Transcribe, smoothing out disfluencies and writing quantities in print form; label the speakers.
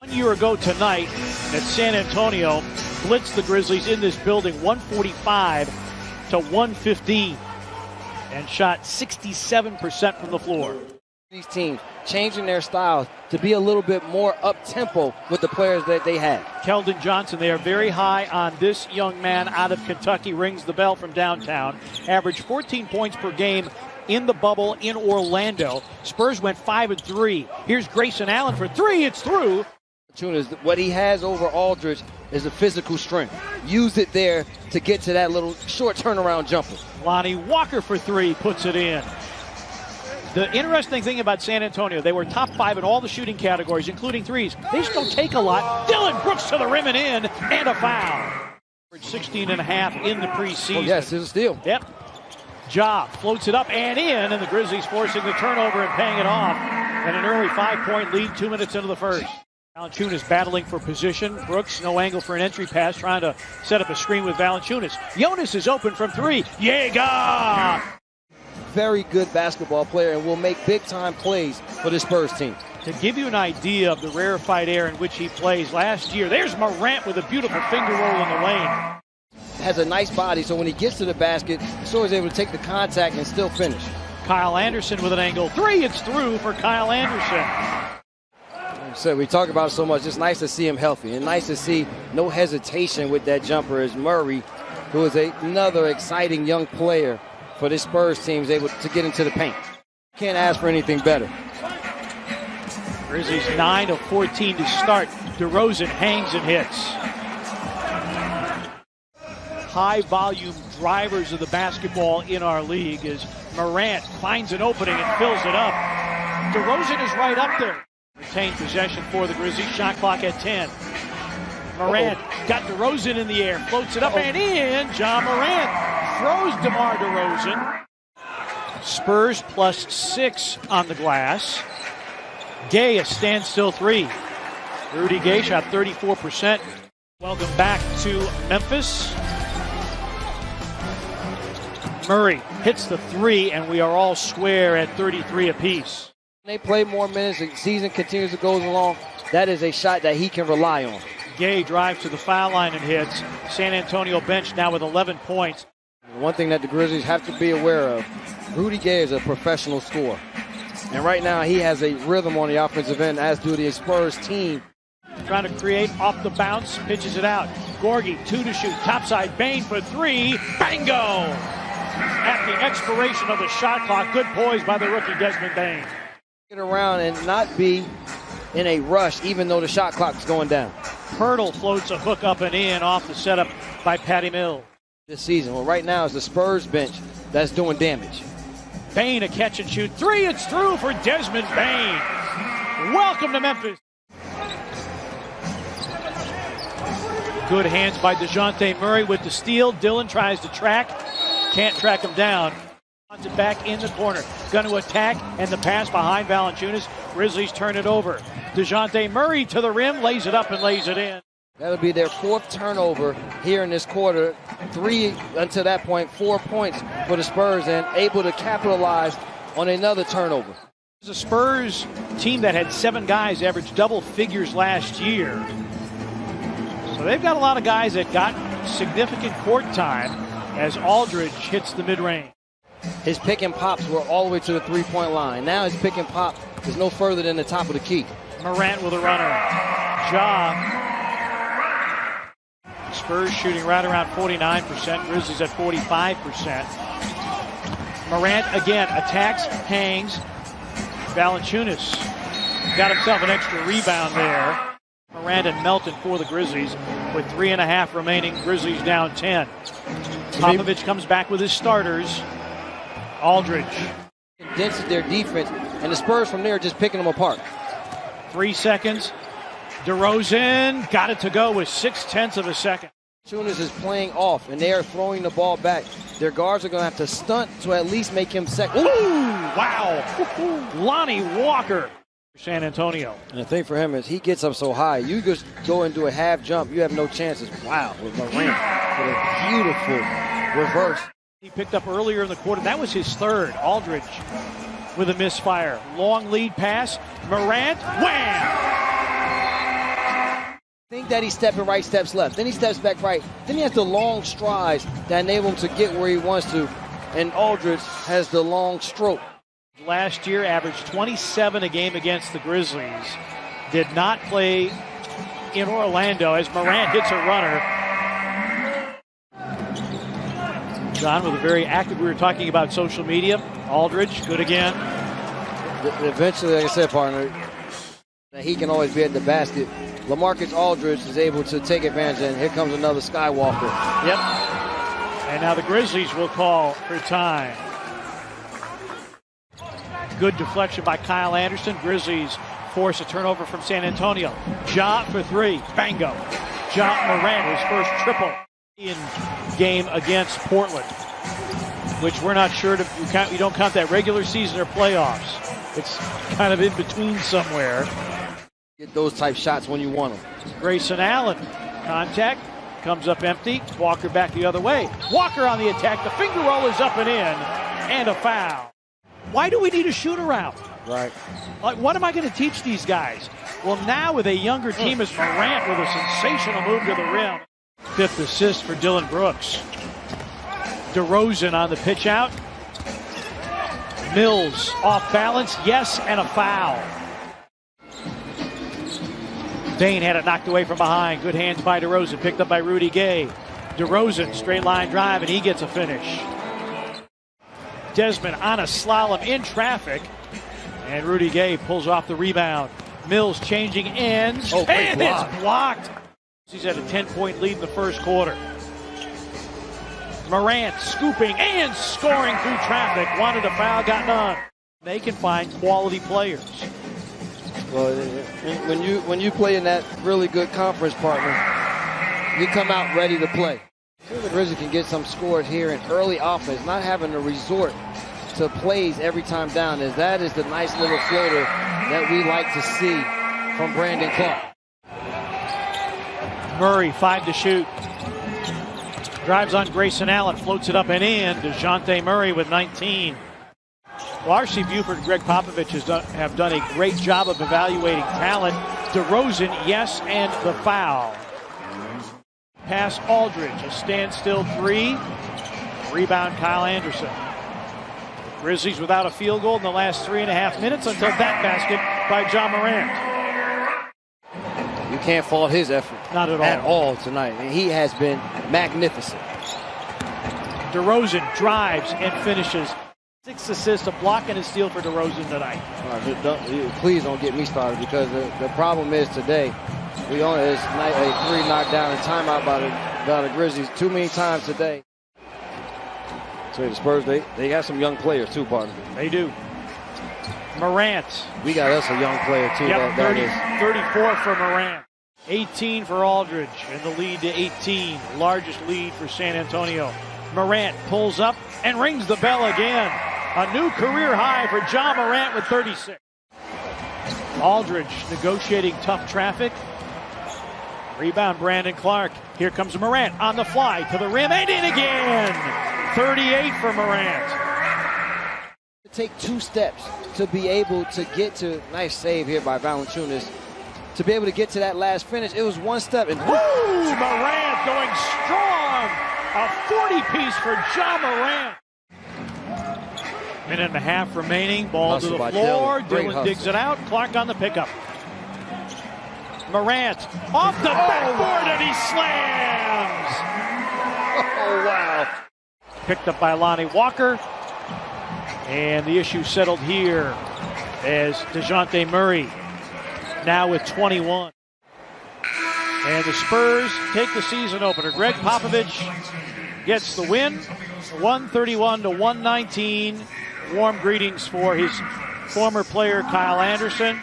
Speaker 1: 1 year ago tonight at San Antonio, blitzed the Grizzlies in this building 145 to 115 and shot 67% from the floor.
Speaker 2: These teams changing their styles to be a little bit more up-tempo with the players that they have.
Speaker 1: Keldon Johnson, they are very high on this young man out of Kentucky, rings the bell from downtown. Averaged 14 points per game in the bubble in Orlando. Spurs went 5-3. Here's Grayson Allen for three. It's through.
Speaker 2: What he has over Aldridge is a physical strength. Use it there to get to that little short turnaround jumper.
Speaker 1: Lonnie Walker for three, puts it in. The interesting thing about San Antonio, they were top 5 in all the shooting categories, including threes. They just don't take a lot. Dillon Brooks to the rim and in, and a foul. 16.5 in the preseason.
Speaker 2: Oh, yes, it's a steal.
Speaker 1: Yep. Ja floats it up and in, and the Grizzlies forcing the turnover and paying it off. And an early 5-point lead 2 minutes into the first. Valanciunas battling for position. Brooks, no angle for an entry pass, trying to set up a screen with Valanciunas. Jonas is open from three. Jaeger!
Speaker 2: Very good basketball player and will make big-time plays for the Spurs team.
Speaker 1: To give you an idea of the rarefied air in which he plays, last year, there's Morant with a beautiful finger roll in the lane.
Speaker 2: Has a nice body, so when he gets to the basket, he's always able to take the contact and still finish.
Speaker 1: Kyle Anderson with an angle three. It's through for Kyle Anderson.
Speaker 2: So we talk about it so much. It's nice to see him healthy and nice to see no hesitation with that jumper as Murray, who is another exciting young player for this Spurs team, is able to get into the paint. Can't ask for anything better.
Speaker 1: Grizzlies 9 of 14 to start. DeRozan hangs and hits. High volume drivers of the basketball in our league as Morant finds an opening and fills it up. DeRozan is right up there. Retained possession for the Grizzlies. Shot clock at 10. Morant got DeRozan in the air, floats it up and in. Ja Morant throws DeMar DeRozan. Spurs +6 on the glass. Gay a standstill three. Rudy Gay shot 34%. Welcome back to Memphis. Murray hits the three, and we are all square at 33 apiece.
Speaker 2: They play more minutes, the season continues to go along. That is a shot that he can rely on.
Speaker 1: Gay drives to the foul line and hits. San Antonio bench now with 11 points.
Speaker 2: One thing that the Grizzlies have to be aware of, Rudy Gay is a professional scorer. And right now he has a rhythm on the offensive end, as do the Spurs team.
Speaker 1: Trying to create off the bounce, pitches it out. Gorgie, 2 to shoot, topside, Bane for three, bingo! At the expiration of the shot clock, good poise by the rookie Desmond Bane.
Speaker 2: Get around and not be in a rush, even though the shot clock is going down.
Speaker 1: Hurdle floats a hook up and in off the setup by Patty Mills.
Speaker 2: This season, well, right now it's the Spurs bench that's doing damage.
Speaker 1: Bane a catch and shoot three. It's through for Desmond Bane. Welcome to Memphis. Good hands by DeJounte Murray with the steal. Dillon tries to track. Can't track him down. Wants it back in the corner. Going to attack, and the pass behind Valanciunas. Grizzlies turn it over. DeJounte Murray to the rim, lays it up and lays it in.
Speaker 2: That'll be their 4th turnover here in this quarter. 3 until that point, 4 points for the Spurs, and able to capitalize on another turnover.
Speaker 1: It's a Spurs team that had 7 guys average double figures last year. So they've got a lot of guys that got significant court time as Aldridge hits the mid-range.
Speaker 2: His pick and pops were all the way to the 3-point line. Now his pick and pop is no further than the top of the key.
Speaker 1: Morant with a runner. Ja. Spurs shooting right around 49%. Grizzlies at 45%. Morant again attacks, hangs. Valanciunas got himself an extra rebound there. Morant and Melton for the Grizzlies with 3.5 remaining. Grizzlies down 10. Popovich comes back with his starters. Aldridge.
Speaker 2: Condenses their defense, and the Spurs from there just picking them apart.
Speaker 1: 3 seconds. DeRozan got it to go with 0.6 of a second.
Speaker 2: Tunis is playing off, and they are throwing the ball back. Their guards are going to have to stunt to at least make him second.
Speaker 1: Ooh, wow. Lonnie Walker for San Antonio.
Speaker 2: And the thing for him is he gets up so high. You just go and do a half jump, you have no chances. Wow, with Morant with a beautiful reverse.
Speaker 1: He picked up earlier in the quarter. That was his 3rd. Aldridge with a misfire. Long lead pass. Morant, wham!
Speaker 2: think that he's stepping right, steps left. Then he steps back right. Then he has the long strides that enable him to get where he wants to. And Aldridge has the long stroke.
Speaker 1: Last year averaged 27 a game against the Grizzlies. Did not play in Orlando as Morant hits a runner. John with a very active, we were talking about social media. Aldridge, good again.
Speaker 2: Eventually, like I said, partner, he can always be at the basket. LaMarcus Aldridge is able to take advantage, and here comes another Skywalker.
Speaker 1: Yep. And now the Grizzlies will call for time. Good deflection by Kyle Anderson. Grizzlies force a turnover from San Antonio. Ja for three. Bango. Ja Morant, his first triple in game against Portland, which we're not sure to count. You don't count that regular season or playoffs. It's kind of in between somewhere.
Speaker 2: Get those type shots when you want them.
Speaker 1: Grayson Allen, contact, comes up empty. Walker back the other way. Walker on the attack. The finger roll is up and in, and a foul. Why do we need a shoot around?
Speaker 2: Right.
Speaker 1: Like, what am I going to teach these guys? Well, now with a younger team as Morant with a sensational move to the rim. Fifth assist for Dylan Brooks. DeRozan on the pitch out. Mills off balance, yes, and a foul. Bain had it knocked away from behind. Good hands by DeRozan, picked up by Rudy Gay. DeRozan, straight line drive, and he gets a finish. Desmond on a slalom in traffic, and Rudy Gay pulls off the rebound. Mills changing ends, and it's blocked. He's at a 10-point lead in the first quarter. Morant scooping and scoring through traffic. Wanted a foul, got none. They can find quality players.
Speaker 2: Well, when you play in that really good conference, partner, you come out ready to play. The Grizzlies can get some scores here in early offense, not having to resort to plays every time down. That is the nice little floater that we like to see from Brandon Clark.
Speaker 1: Murray, 5 to shoot. Drives on Grayson Allen, floats it up and in. DeJounte Murray with 19. Well, R.C. Buford and Greg Popovich have done a great job of evaluating talent. DeRozan, yes, and the foul. Pass Aldridge, a standstill three. Rebound Kyle Anderson. Grizzlies without a field goal in the last 3.5 minutes until that basket by Ja Morant.
Speaker 2: You can't fault his effort.
Speaker 1: Not
Speaker 2: at all tonight. And he has been magnificent.
Speaker 1: DeRozan drives and finishes. 6 assists, a block and a steal for DeRozan tonight.
Speaker 2: Please don't get me started, because the problem is today, we only a 3 knockdown and timeout by the Grizzlies too many times today. So the Spurs, they got some young players too, partner.
Speaker 1: They do. Morant.
Speaker 2: We got us a young player too.
Speaker 1: Yep, 34 for Morant. 18 for Aldridge, and the lead to 18. Largest lead for San Antonio. Morant pulls up and rings the bell again. A new career high for Ja Morant with 36. Aldridge negotiating tough traffic. Rebound Brandon Clark. Here comes Morant on the fly to the rim and in again. 38 for Morant.
Speaker 2: Take 2 steps to be able to get to, nice save here by Valanciunas, to be able to get to that last finish. It was 1 step. And
Speaker 1: Morant going strong. A 40-piece for Ja Morant. Minute and a half remaining. Ball to the floor. Dylan digs it out. Clark on the pickup. Morant off the backboard, and he slams.
Speaker 2: Oh, wow.
Speaker 1: Picked up by Lonnie Walker. And the issue settled here as DeJounte Murray now with 21. And the Spurs take the season opener. Greg Popovich gets the win, 131-119. Warm greetings for his former player Kyle Anderson.